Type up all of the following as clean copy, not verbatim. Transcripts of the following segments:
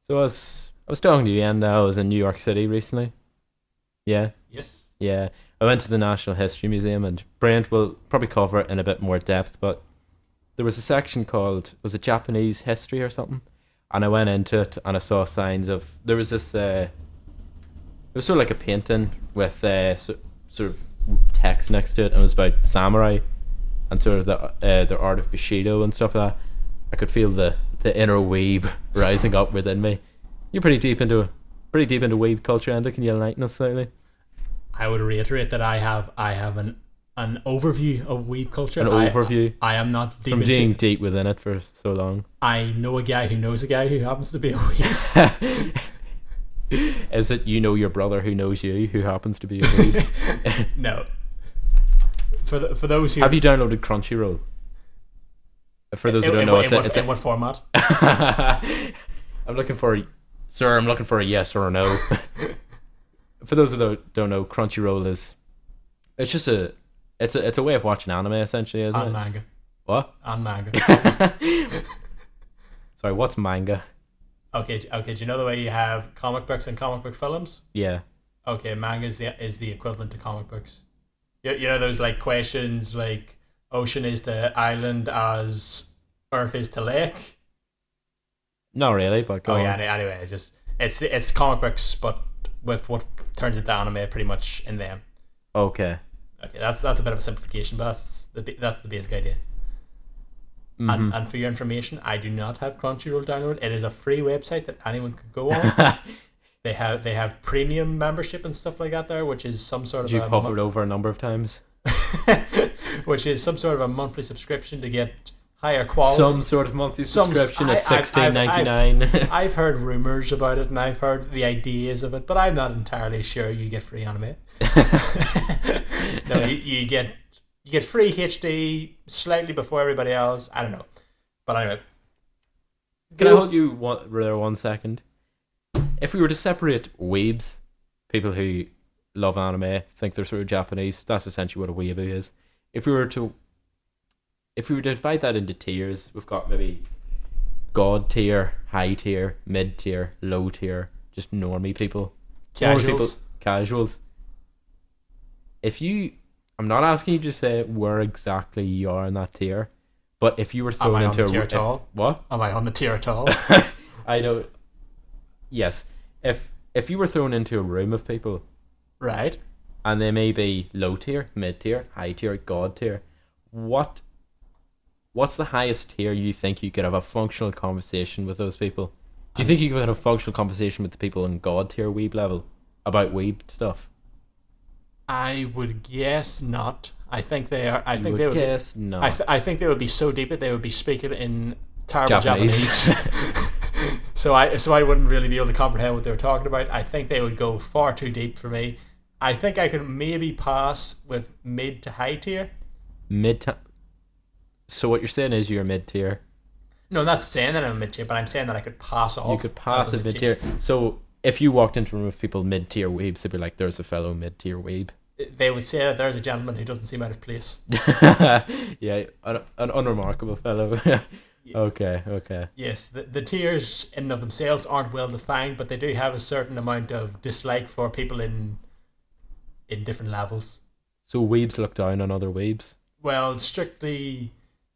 So I was talking to you, and I was in New York City recently. Yeah, Yes. yeah. I went to the National History Museum, and Brent will probably cover it in a bit more depth. But there was a section called, was it Japanese history or something? And I went into it, and I saw signs of, there was this. It was sort of like a painting with sort of text next to it, and it was about samurai and sort of the art of Bushido and stuff like that. I could feel the inner weeb rising up within me. You're pretty deep into weeb culture, Andy. Can you enlighten us slightly? I would reiterate that I have an overview of weeb culture. An overview I am not deep from into being it. deep within it for so long. I know a guy who knows a guy who happens to be a weeb. Is it you know your brother who knows you who happens to be a weeb? No. For those who Have you downloaded Crunchyroll? For those who don't know, in what format? I'm looking for, sir. I'm looking for a yes or a no. For those who don't know, Crunchyroll is, it's just it's a way of watching anime essentially, isn't And it? manga. What? And manga. Sorry, what's manga? Okay. Do you know the way you have comic books and comic book films? Yeah. Okay, manga is the equivalent to comic books. You know those like questions like ocean is to island as earth is to lake. Not really, but go Oh on. yeah. Anyway, it's comic books, but with what turns into anime pretty much in them. Okay. Okay, that's a bit of a simplification, but that's the basic idea. And for your information, I do not have Crunchyroll download. It is a free website that anyone could go on. They have premium membership and stuff like that there, which is some sort of You've hovered over a number of times. which is some sort of a monthly subscription to get higher quality. Some sort of monthly subscription at $16.99. $16.99. I've heard rumors about it and I've heard the ideas of it, but I'm not entirely sure you get free anime. No, you get free HD slightly before everybody else. I don't know, but anyway. Can I hold you there 1 second? If we were to separate weebs, people who love anime, think they're sort of Japanese, that's essentially what a weeaboo is. If we were to divide that into tiers, we've got maybe god tier, high tier, mid tier, low tier, just normie people. Normal people, Casuals. casuals. I'm not asking you to say where exactly you are in that tier, but if you were Am thrown I on into the tier at all? what? Am I on the tier at all? I don't. Yes, if you were thrown into a room of people Right. and they may be low tier, mid tier, high tier, god tier, what's the highest tier you think you could have a functional conversation with those people? Do you think you could have a functional conversation with the people in god tier weeb level about weeb stuff? I would guess not. I think they are. I You think would they would. guess not. I think they would be so deep that they would be speaking in terrible Japanese. Japanese. so I wouldn't really be able to comprehend what they were talking about. I think they would go far too deep for me. I think I could maybe pass with mid to high tier. Mid. So what you're saying is you're mid tier. No, I'm not saying that I'm mid tier, but I'm saying that I could pass off. You could pass as a a mid tier. So if you walked into a room with people mid tier weebs, they'd be like, "There's a fellow mid tier weeb." They would say that there's a gentleman who doesn't seem out of place. Yeah, an unremarkable fellow. Okay. Yes, the tiers in and of themselves aren't well defined, but they do have a certain amount of dislike for people in different levels. So weebs look down on other weebs. Well, strictly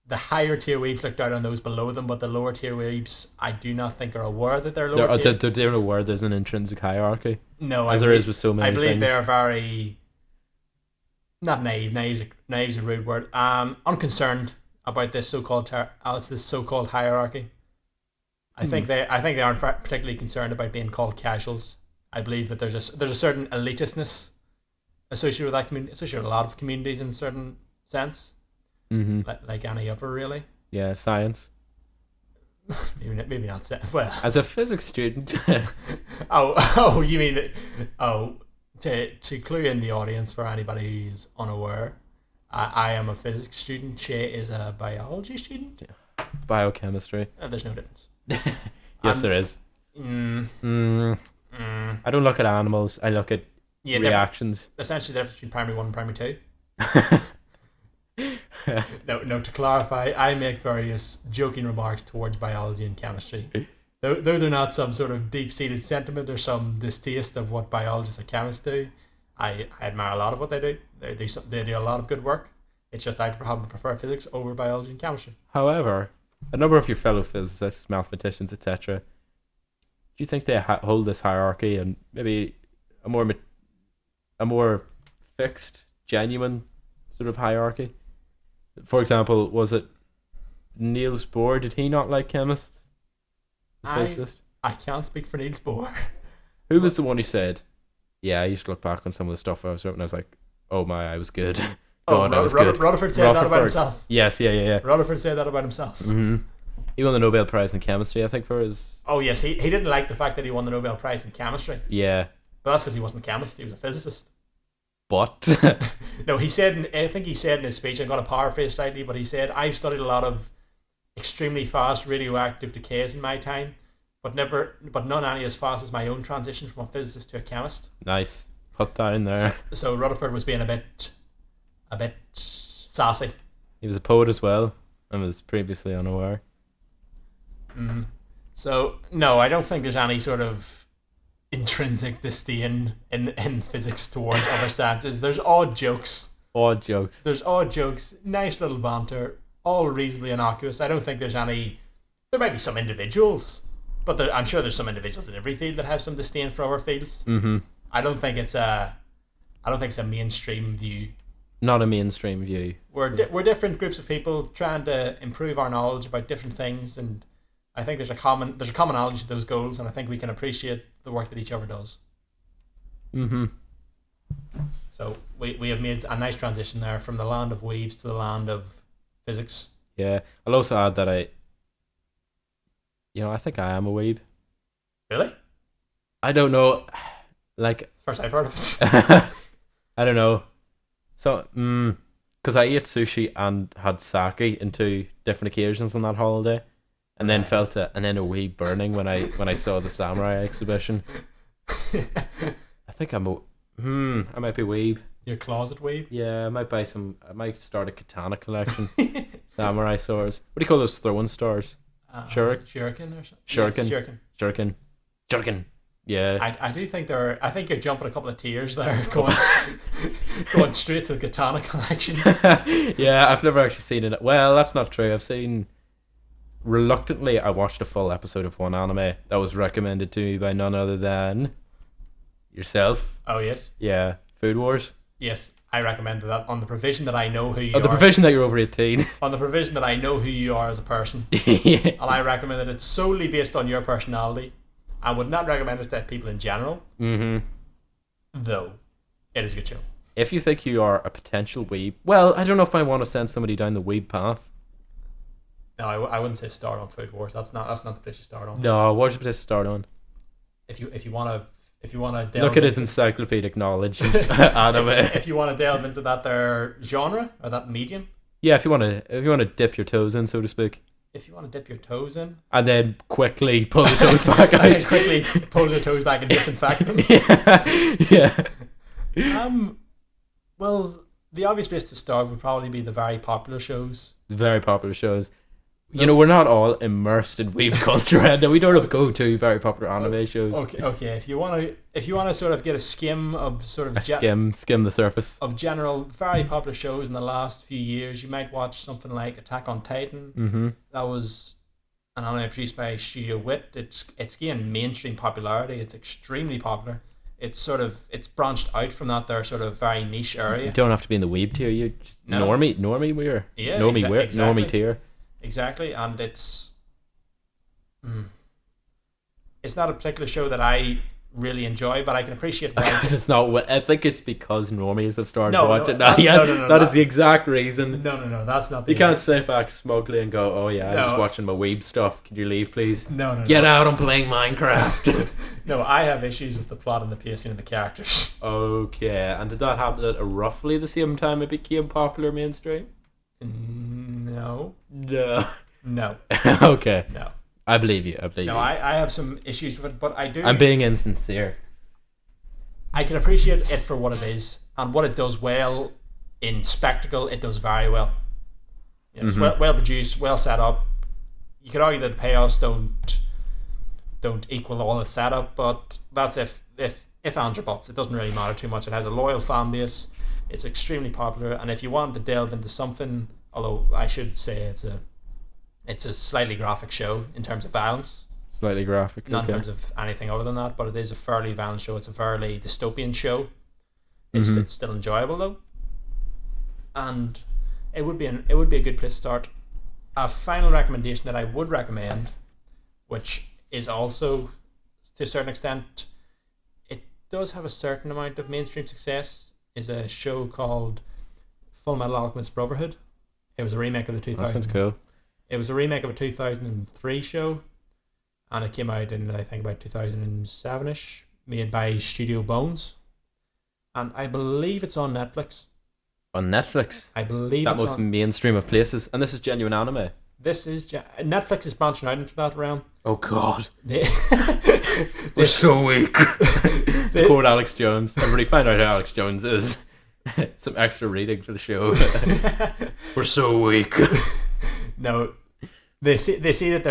the higher tier weebs look down on those below them, but the lower tier weebs I do not think are aware that they're lower tier. They're aware there's an intrinsic hierarchy, No, as there is with so many I believe things. they are very not naive. Naive's a rude word. Unconcerned about this so-called this so-called hierarchy. I think they aren't particularly concerned about being called casuals. I believe that there's a certain elitistness associated with that community, associated with a lot of communities in a certain sense, like any other really. Yeah, science. maybe not well. As a physics student, Oh, you mean that? Oh, to clue in the audience for anybody who's unaware, I am a physics student. Shay is a biology student. biochemistry. There's no difference. Yes, there is. Mm, Mm, mm. I don't look at animals. I look at Yeah, reactions. essentially the difference between primary one and primary two. No. To clarify, I make various joking remarks towards biology and chemistry. those are not some sort of deep-seated sentiment or some distaste of what biologists or chemists do. I admire a lot of what they do. They do a lot of good work. It's just I happen to prefer physics over biology and chemistry. However, a number of your fellow physicists, mathematicians, etc., do you think they hold this hierarchy and maybe a more fixed, genuine sort of hierarchy? For example, was it Niels Bohr? Did he not like chemists? The physicist? I can't speak for Niels Bohr. Who was the one who said, yeah, I used to look back on some of the stuff I was writing and I was like, oh my, I was good. God, I was good. Rutherford said that about himself. Yes, yeah. Rutherford said that about himself. Mm-hmm. He won the Nobel Prize in chemistry, I think, for his... Oh yes, he didn't like the fact that he won the Nobel Prize in chemistry. Yeah. But that's because he wasn't a chemist, he was a physicist. But... No, I think he said in his speech, I'm going to paraphrase slightly, but he said, I've studied a lot of extremely fast radioactive decays in my time, but none any as fast as my own transition from a physicist to a chemist. Nice. Put down there. So Rutherford was being a bit sassy. He was a poet as well, and was previously unaware. Mm. So no, I don't think there's any sort of intrinsic disdain in physics towards other sciences. There's odd jokes. There's odd jokes. Nice little banter. All reasonably innocuous. I don't think there's any. There might be some individuals, but I'm sure there's some individuals in every field that have some disdain for our fields. Mm-hmm. I don't think it's a mainstream view. Not a mainstream view. We're different groups of people trying to improve our knowledge about different things, and I think there's a commonality to those goals, and I think we can appreciate the work that each other does. Mm-hmm. So we have made a nice transition there from the land of weebs to the land of physics. Yeah, I'll also add that I think I am a weeb. Really? I don't know. Like, first I've heard of it. I don't know. So, because I ate sushi and had sake in 2 different occasions on that holiday, and then felt an inner weeb burning when I saw the samurai exhibition. I think I might be weeb. Your closet weeb? Yeah, I might start a katana collection. Samurai swords. What do you call those throwing stars? Shuriken or something? Shuriken. Shuriken. Yeah. I do think I think you're jumping a couple of tiers there, going straight to the katana collection. Yeah, I've never actually seen it. Well, that's not true. I've seen... Reluctantly, I watched a full episode of one anime that was recommended to me by none other than... yourself. Oh, yes? Yeah. Food Wars. Yes, I recommended that on the provision that I know who you are. On the provision that you're over 18. On the provision that I know who you are as a person. Yeah. And I recommended it solely based on your personality. I would not recommend it to people in general. Mm-hmm. Though, it is a good show. If you think you are a potential weeb... Well, I don't know if I want to send somebody down the weeb path. No, I wouldn't say start on Food Wars. That's not the place you start on. No, what's the place to start on? If you want to look at his encyclopedic knowledge of anime. If you want to delve into that there genre or that medium. Yeah, if you want to dip your toes in, so to speak. If you want to dip your toes in. And then quickly pull the toes back out. Quickly pull the toes back and disinfect them. Yeah. Well, the obvious place to start would probably be the very popular shows. Very popular shows. You know, we're not all immersed in weeb culture, and we don't have go-to very popular anime shows. Okay. If you want to sort of get a skim of sort of skim the surface of general very popular shows in the last few years, you might watch something like Attack on Titan. Mm-hmm. That was an anime produced by Studio Wit. It's gained mainstream popularity. It's extremely popular. It's branched out from that there sort of very niche area. You don't have to be in the weeb tier. You just normie weir. Yeah, exactly. Normie tier. Exactly, and it's not a particular show that I really enjoy, but I can appreciate why. Because it's not. I think it's because normies have started to watching. No, that is the exact reason. No, that's not. The You can't sit back smugly and go, "Oh yeah, I'm just watching my weeb stuff. Could you leave, please?" No. Get out! I'm playing Minecraft. No, I have issues with the plot and the pacing and the characters. Okay, and did that happen at roughly the same time it became popular mainstream? No. Okay. No. I believe you. No, I have some issues with it, but I do. I'm being insincere. I can appreciate it for what it is, and what it does well in spectacle. It does very well. It's well produced, well set up. You could argue that the payoffs don't don't equal all the setup, but that's if ands or buts. It doesn't really matter too much. It has a loyal fan base. It's extremely popular, and if you want to delve into something, although I should say it's a slightly graphic show in terms of violence, Slightly graphic. not Okay. in terms of anything other than that, but it is a fairly violent show. It's a fairly dystopian show. It's still enjoyable though, and it would be a good place to start. A final recommendation that I would recommend, which is also to a certain extent, it does have a certain amount of mainstream success, is a show called Full Metal Alchemist Brotherhood. It was a remake of the That 2000. sounds cool. It was a remake of a 2003 show, and it came out in I think about 2007ish, made by Studio Bones, and I believe it's on Netflix. On Netflix. I believe That it's most on. mainstream of places. And this is genuine anime. This is Netflix is branching out into that realm. Oh god. They, We're so weak. To quote Alex Jones. Everybody find out who Alex Jones is. Some extra reading for the show. We're so weak. no, they see that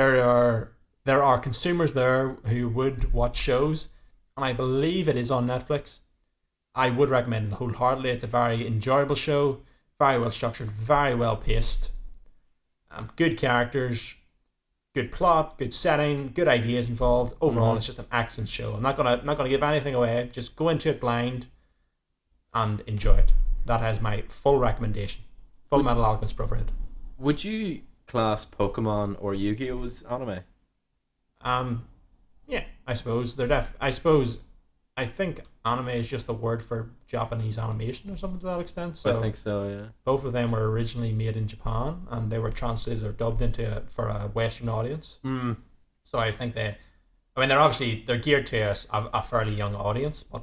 there are consumers there who would watch shows, and I believe it is on Netflix. I would recommend it wholeheartedly. It's a very enjoyable show, very well structured, very well paced. Good characters, good plot, good setting, good ideas involved. Overall, it's just an excellent show. I'm not gonna give anything away. Just go into it blind and enjoy it. That has my full recommendation. Full Metal Alchemist Brotherhood. Would you class Pokemon or Yu-Gi-Oh as anime? Yeah, I suppose I think anime is just a word for Japanese animation or something to that extent. So I think so, yeah. both of them were originally made in Japan, and they were translated or dubbed into for a Western audience. So I think they're geared to a fairly young audience, but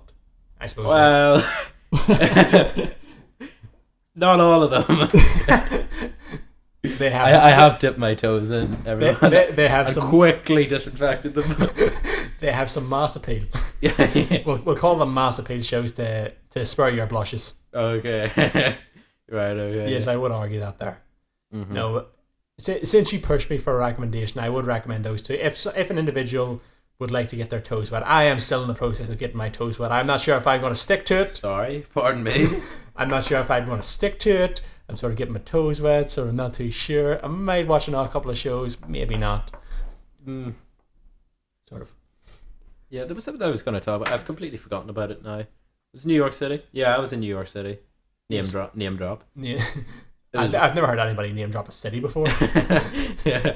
I suppose. Well, not all of them. they have. I have dipped my toes in everyone. They have and some. quickly disinfected them. They have some mass appeal. Yeah. We'll call them mass appeal shows to spur your blushes. Okay. Right, okay. Yes, I would argue that there. Mhm. No, since you pushed me for a recommendation, I would recommend those two. If an individual would like to get their toes wet, I am still in the process of getting my toes wet. I'm not sure if I'm going to stick to it. Sorry, pardon me. I'm not sure if I'm going to stick to it. I'm sort of getting my toes wet, so I'm not too sure. I might watch another couple of shows, maybe not. Sort of. Yeah, there was something I was going to talk about. I've completely forgotten about it now. It was New York City. Yeah, I was in New York City. Name Yes. drop. Name drop. Yeah. It was- I've never heard anybody name drop a city before. Yeah.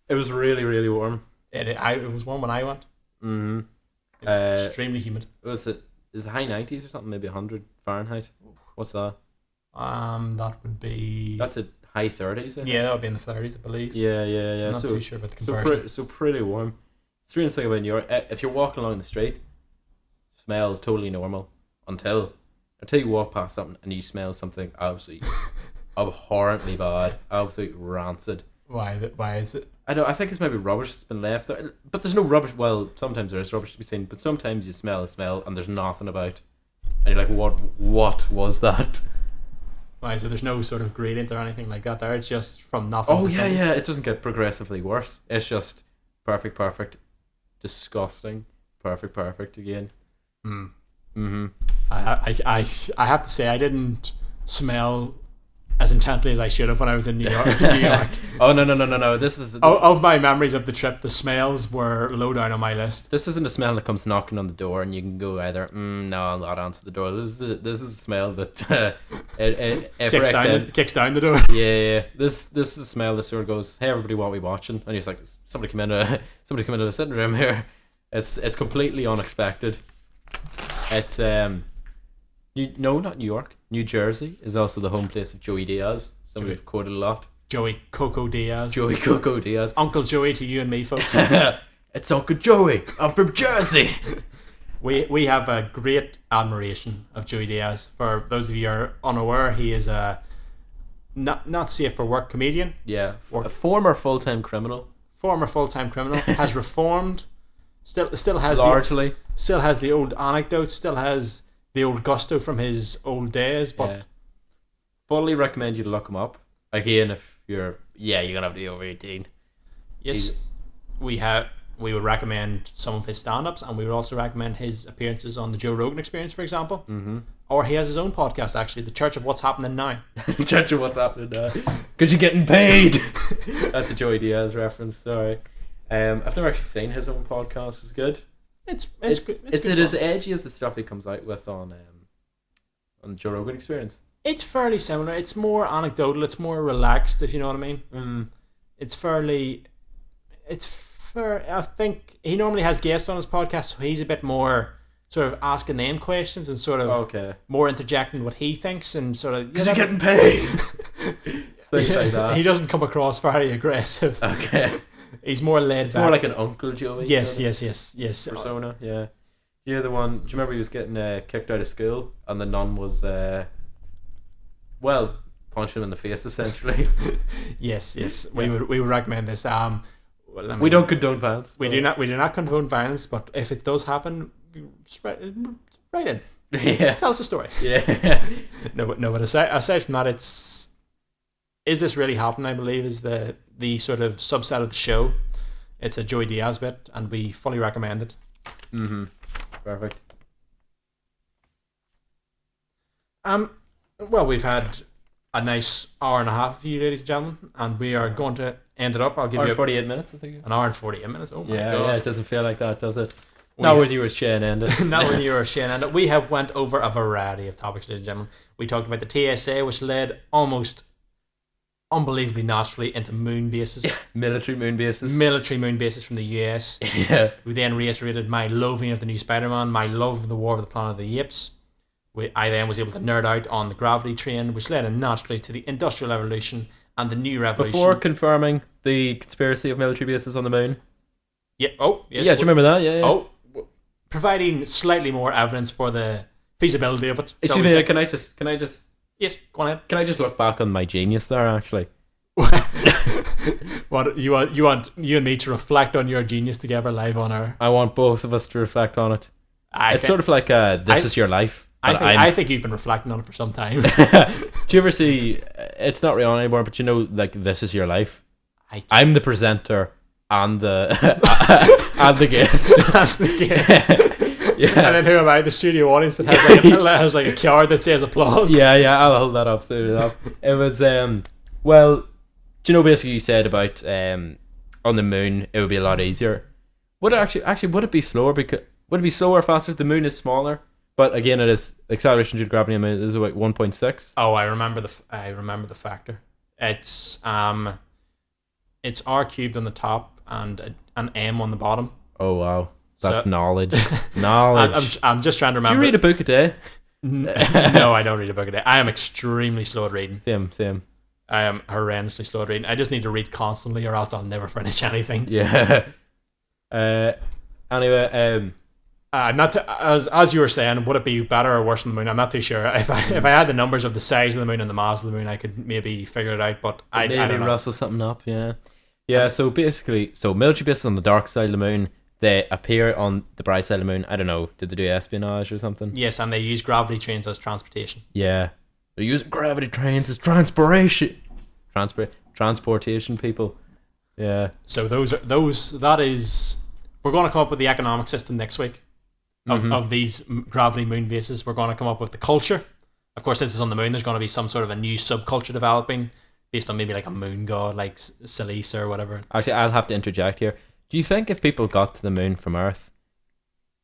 It was really, really warm. It was warm when I went. Mm-hmm. It was extremely humid. Is it high 90s or something? Maybe 100 Fahrenheit? What's that? That would be. That's at high 30s, I think. Yeah, that would be in the 30s, I believe. Yeah. I'm not So, too sure about the conversion. so pretty warm. Strange thing about New York, if you're walking along the street, smell totally normal until you walk past something and you smell something absolutely abhorrently bad, absolutely rancid. Why is it? I think it's maybe rubbish that's been left there, but there's no rubbish. Well, sometimes there is rubbish to be seen, but sometimes you smell a smell and there's nothing about, and you're like, what was that? Why is it? There's no sort of gradient or anything like that there. It's just from nothing. Oh to yeah, something. yeah. It doesn't get progressively worse. It's just perfect, disgusting, perfect again. I have to say I didn't smell as intently as I should have when I was in New York. Oh no. This is Of my memories of the trip, the smells were low down on my list. This isn't a smell that comes knocking on the door and you can go either no, I'll not answer the door. This is a smell that it Kicks down the door. Yeah. This is a smell that sort of goes, hey everybody, what are we watching? And he's like, somebody come into the sitting room here. It's completely unexpected. It's not New York. New Jersey is also the home place of Joey Diaz. So we've quoted a lot. Joey Coco Diaz. Joey Coco Diaz. Uncle Joey to you and me, folks. It's Uncle Joey. I'm from Jersey. We have a great admiration of Joey Diaz. For those of you who are unaware, he is a not safe for work comedian. Yeah, a former full-time criminal. Former full-time criminal. Has reformed. Still has Largely. still has the old anecdotes. Still has the old gusto from his old days. But Yeah. Fully recommend you to look him up. Again, if you're gonna have to be over 18. yes, He's- we have. we would recommend some of his stand-ups, and we would also recommend his appearances on the Joe Rogan Experience, for example. Mm-hmm. Or he has his own podcast, actually, The Church of What's Happening Now. Church of What's Happening Now. Because you're getting paid. That's a Joey Diaz reference. Sorry. I've never actually seen his own podcast. It's good. It's good. Is it as edgy as the stuff he comes out with on the Joe Rogan Experience? It's fairly similar. It's more anecdotal. It's more relaxed, if you know what I mean. Mm. It's fairly... I think he normally has guests on his podcast, so he's a bit more sort of asking them questions and sort of more interjecting what he thinks and sort of... Because you're getting paid! Things like that. He doesn't come across very aggressive. Okay. He's more laid It's back. more like an Uncle Joey. Yes. Persona, yeah. You're the one... Do you remember he was getting kicked out of school and the nun was... punching him in the face, essentially. Yes. We would recommend this. We don't condone violence. We do not condone violence, but if it does happen, write in. Yeah. Tell us a story. Yeah. No, but aside from that, is this really happening? I believe is the sort of subset of the show. It's a Joey Diaz bit, and we fully recommend it. Mm-hmm. Perfect. Well, we've had a nice hour and a half for you, ladies and gentlemen, and we are going to end it up. I'll give you 48 minutes, I think. An hour and 48 minutes. Oh my god! Yeah, it doesn't feel like that, does it? Not when you were Shane ended. Not when you were Shane ended. We have went over a variety of topics, ladies and gentlemen. We talked about the TSA, which led almost unbelievably naturally into moon bases. Military moon bases. Military moon bases from the US. Yeah. We then reiterated my loathing of the new Spider-Man, my love of the War of the Planet of the Apes. I then was able to nerd out on the gravity train, which led naturally to the Industrial Revolution and the New Revolution. Before confirming the conspiracy of military bases on the moon. Yeah. Oh, yes. Yeah, do you remember that? Yeah. Oh, providing slightly more evidence for the feasibility of it. Excuse me, can I just... Yes, go on ahead. Can I just look back on my genius there, actually? What you want you and me to reflect on your genius together live on our... I want both of us to reflect on it. It's sort of like this is your life. I think you've been reflecting on it for some time. Do you ever see... It's not real anymore, but you know, like, This Is Your Life? I'm the presenter and the and the guest. Yeah. And then who am I? The studio audience that has like a card that says applause. Yeah, I'll hold that up soon enough. It was well, do you know, basically you said about on the moon it would be a lot easier. Would it actually would it be slower? Because would it be slower or faster? The moon is smaller, but again, it is acceleration due to gravity. On the moon is about 1.6. Oh, I remember the factor. It's r cubed on the top and an m on the bottom. Oh wow. That's knowledge. Knowledge. I'm just trying to remember. Do you read a book a day? No, I don't read a book a day. I am extremely slow at reading. Same. I am horrendously slow at reading. I just need to read constantly, or else I'll never finish anything. Yeah. Anyway, I'm not as you were saying. Would it be better or worse than the moon? I'm not too sure. If I had the numbers of the size of the moon and the mass of the moon, I could maybe figure it out. But I don't know. Rustle something up. Yeah. So basically, military bases on the dark side of the moon. They appear on the bright side of the moon. I don't know. Did they do espionage or something? Yes, and they use gravity trains as transportation. Yeah. They're using gravity trains as transportation people. Yeah. So that is... We're going to come up with the economic system next week of these gravity moon bases. We're going to come up with the culture. Of course, since it's on the moon, there's going to be some sort of a new subculture developing based on maybe like a moon god, like Silis or whatever. Actually, I'll have to interject here. Do you think if people got to the moon from Earth,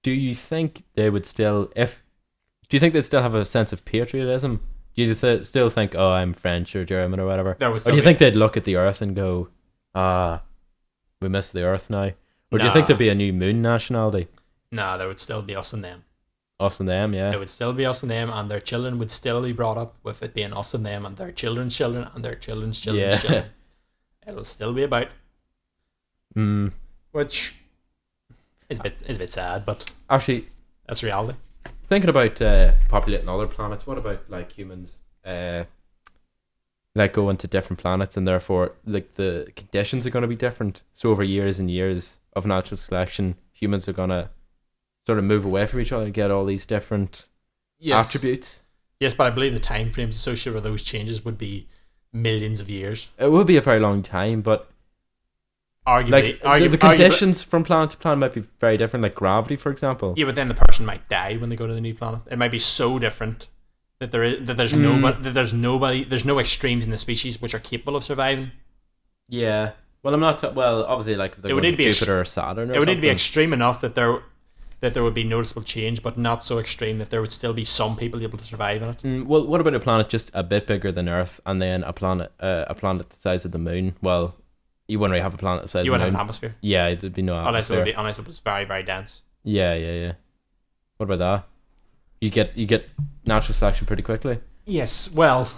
do you think they'd still have a sense of patriotism? Do you still think, oh, I'm French or German or whatever? Or do you think they'd look at the Earth and go, we miss the Earth now? Or do you think there'd be a new moon nationality? Nah, there would still be us and them. Us and them, yeah. It would still be us and them, and their children would still be brought up with it being us and them, and their children's children, and their children's children's children. It'll still be about. Which is a bit sad, but actually, that's reality. Thinking about populating other planets, what about like humans like going to different planets, and therefore like the conditions are going to be different? So over years and years of natural selection, humans are going to sort of move away from each other and get all these different attributes. Yes, but I believe the time frames associated with those changes would be millions of years. It would be a very long time, but arguably, Like the conditions from planet to planet might be very different, like gravity, for example. Yeah, but then the person might die when they go to the new planet. It might be so different that there's no extremes in the species which are capable of surviving. Yeah. Well, I'm not. Well, obviously, like if they're going to Jupiter or Saturn, it would need to be extreme enough that there would be noticeable change, but not so extreme that there would still be some people able to survive in it. Well, what about a planet just a bit bigger than Earth, and then a planet the size of the Moon? Well, you wouldn't really have a planet the size. You of the wouldn't Moon. have an atmosphere. Yeah, there'd be no atmosphere. Unless it was very, very dense. Yeah. What about that? You get natural selection pretty quickly. Yes. Well,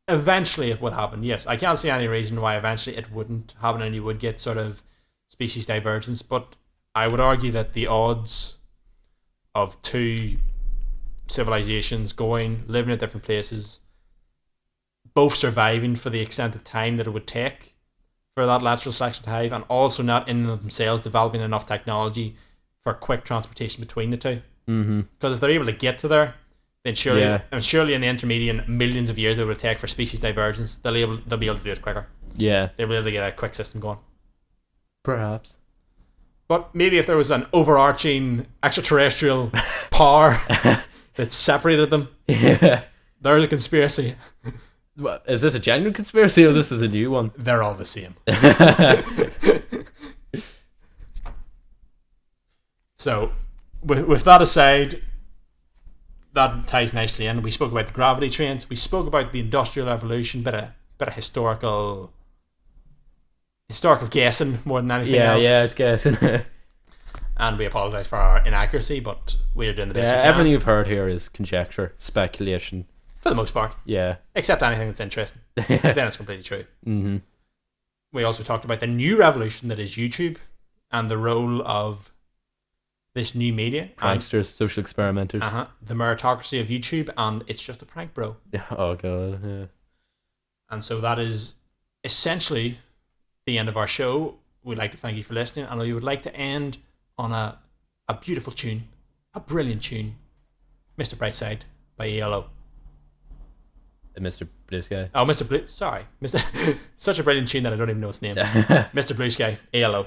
eventually it would happen. Yes, I can't see any reason why eventually it wouldn't happen, and you would get sort of species divergence. But I would argue that the odds of two civilizations living at different places, both surviving for the extent of time that it would take for that natural selection to have, and also not in and of themselves developing enough technology for quick transportation between the two. Mm-hmm. Because if they're able to get to there, then surely in the intermediate millions of years it would take for species divergence, they'll be able to do it quicker. Yeah, They'll be able to get a quick system going. perhaps. But maybe if there was an overarching extraterrestrial power that separated them, Yeah. there's a conspiracy. What, is this a genuine conspiracy or this is a new one? They're all the same. So, with that aside, that ties nicely in. We spoke about the gravity trains. We spoke about the Industrial Revolution. Bit of historical guessing more than anything else. Yeah, it's guessing. And we apologise for our inaccuracy, but we are doing the best we can. Everything you've heard here is conjecture, speculation. For the most part. Yeah. Except anything that's interesting. Then it's completely true. Mm-hmm. We also talked about the new revolution that is YouTube and the role of this new media. Pranksters, social experimenters. The meritocracy of YouTube, and it's just a prank, bro. Oh, God. Yeah. And so that is essentially the end of our show. We'd like to thank you for listening, and we would like to end on a beautiful tune, a brilliant tune, Mr. Brightside by ELO. Mr. Blue Sky. Oh, Mr. Blue. Sorry. Such a brilliant tune that I don't even know its name. Mr. Blue Sky, ELO.